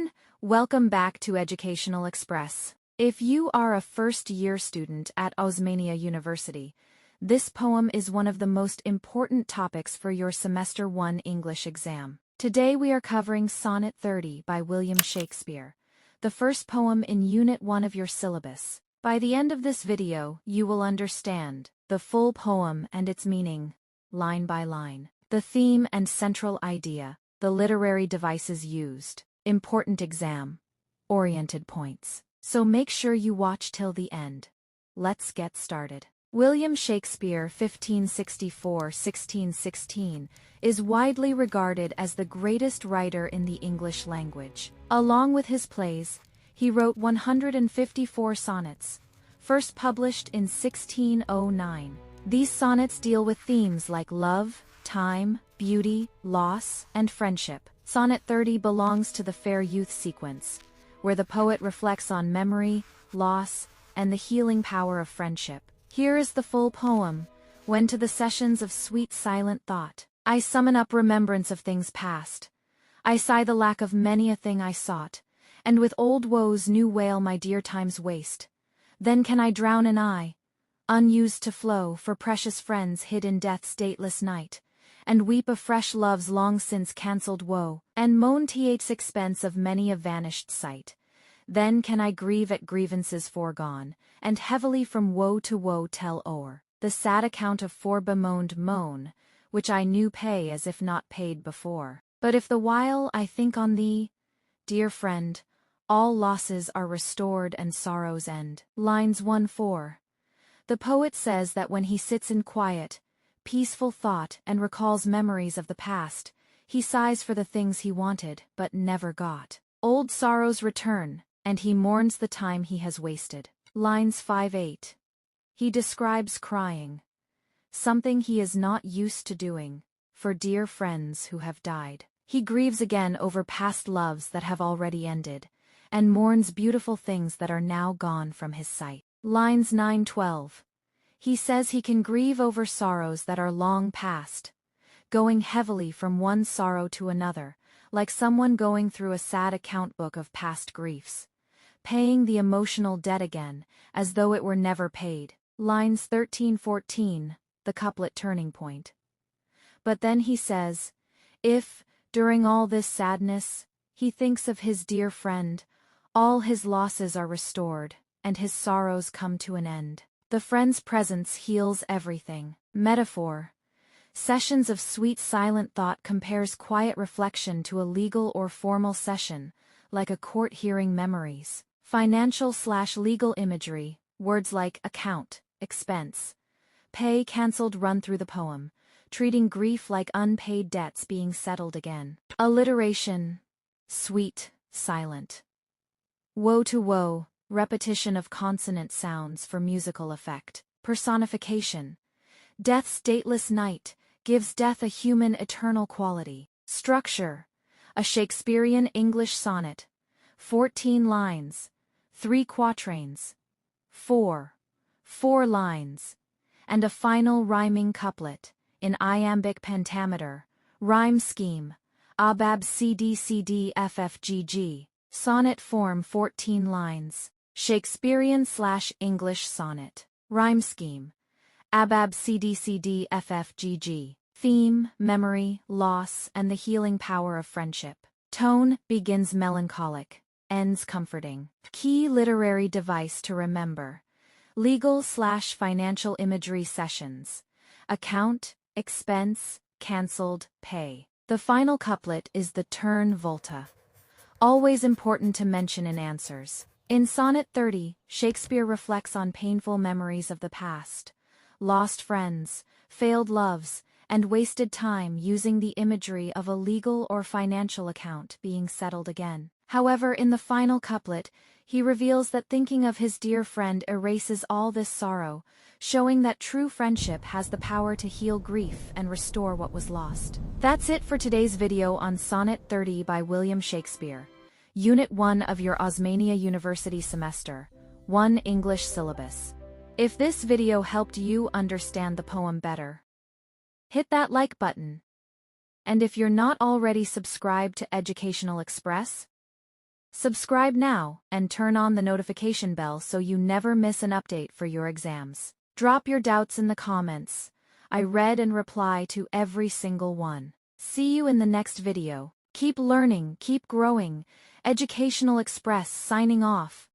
everyone, welcome back to Educational Express. If you are a first-year student at Osmania University, this poem is one of the most important topics for your Semester 1 English exam. Today we are covering Sonnet 30 by William Shakespeare, the first poem in Unit 1 of your syllabus. By the end of this video, you will understand the full poem and its meaning, line by line, the theme and central idea, the literary devices used, important exam-oriented points. So make sure you watch till the end. Let's get started. William Shakespeare, 1564–1616, is widely regarded as the greatest writer in the English language. Along with his plays, he wrote 154 sonnets, first published in 1609. These sonnets deal with themes like love, time, beauty, loss, and friendship. Sonnet 30 belongs to the Fair Youth sequence, where the poet reflects on memory, loss, and the healing power of friendship. Here is the full poem, when to the sessions of sweet silent thought, I summon up remembrance of things past. I sigh the lack of many a thing I sought, and with old woes new wail my dear time's waste. Then can I drown an eye, unused to flow for precious friends hid in death's dateless night, and weep afresh love's long since cancelled woe, and moan th's expense of many a vanished sight. Then can I grieve at grievances foregone, and heavily from woe to woe tell o'er the sad account of fore-bemoaned moan, which I knew pay as if not paid before. But if the while I think on thee, dear friend, all losses are restored and sorrows end. Lines 1–4. The poet says that when he sits in quiet, peaceful thought and recalls memories of the past, he sighs for the things he wanted but never got. Old sorrows return, and he mourns the time he has wasted. Lines 5–8. He describes crying, something he is not used to doing, for dear friends who have died. He grieves again over past loves that have already ended, and mourns beautiful things that are now gone from his sight. Lines 9–12. He says he can grieve over sorrows that are long past, going heavily from one sorrow to another, like someone going through a sad account book of past griefs, paying the emotional debt again, as though it were never paid. Lines 13–14, the couplet turning point. But then he says, if, during all this sadness, he thinks of his dear friend, all his losses are restored, and his sorrows come to an end. The friend's presence heals everything. Metaphor. Sessions of sweet silent thought compares quiet reflection to a legal or formal session, like a court hearing memories. Financial/legal imagery, words like account, expense, pay cancelled run through the poem, treating grief like unpaid debts being settled again. Alliteration. Sweet, silent. Woe to woe. Repetition of consonant sounds for musical effect. Personification. Death's dateless night gives death a human eternal quality. Structure. A Shakespearean English sonnet. 14 lines. 3 quatrains. 4 lines. And a final rhyming couplet, in iambic pentameter. Rhyme scheme. ABAB-CD-CD-FFGG. Sonnet form 14 lines. Shakespearean/English sonnet. Rhyme scheme. ABAB-CD-CD-FFGG. Theme, memory, loss, and the healing power of friendship. Tone, begins melancholic, ends comforting. Key literary device to remember. Legal/financial imagery sessions. Account, expense, cancelled, pay. The final couplet is the turn volta, always important to mention in answers. In Sonnet 30, Shakespeare reflects on painful memories of the past, lost friends, failed loves, and wasted time using the imagery of a legal or financial account being settled again. However, in the final couplet, he reveals that thinking of his dear friend erases all this sorrow, showing that true friendship has the power to heal grief and restore what was lost. That's it for today's video on Sonnet 30 by William Shakespeare. Unit 1 of your Osmania University Semester 1 English Syllabus. If this video helped you understand the poem better, hit that like button. And if you're not already subscribed to Educational Express, Subscribe now and turn on the notification bell so you never miss an update for your exams. Drop your doubts in the comments. I read and reply to every single one. See you in the next video. Keep learning, keep growing. Educational Express signing off.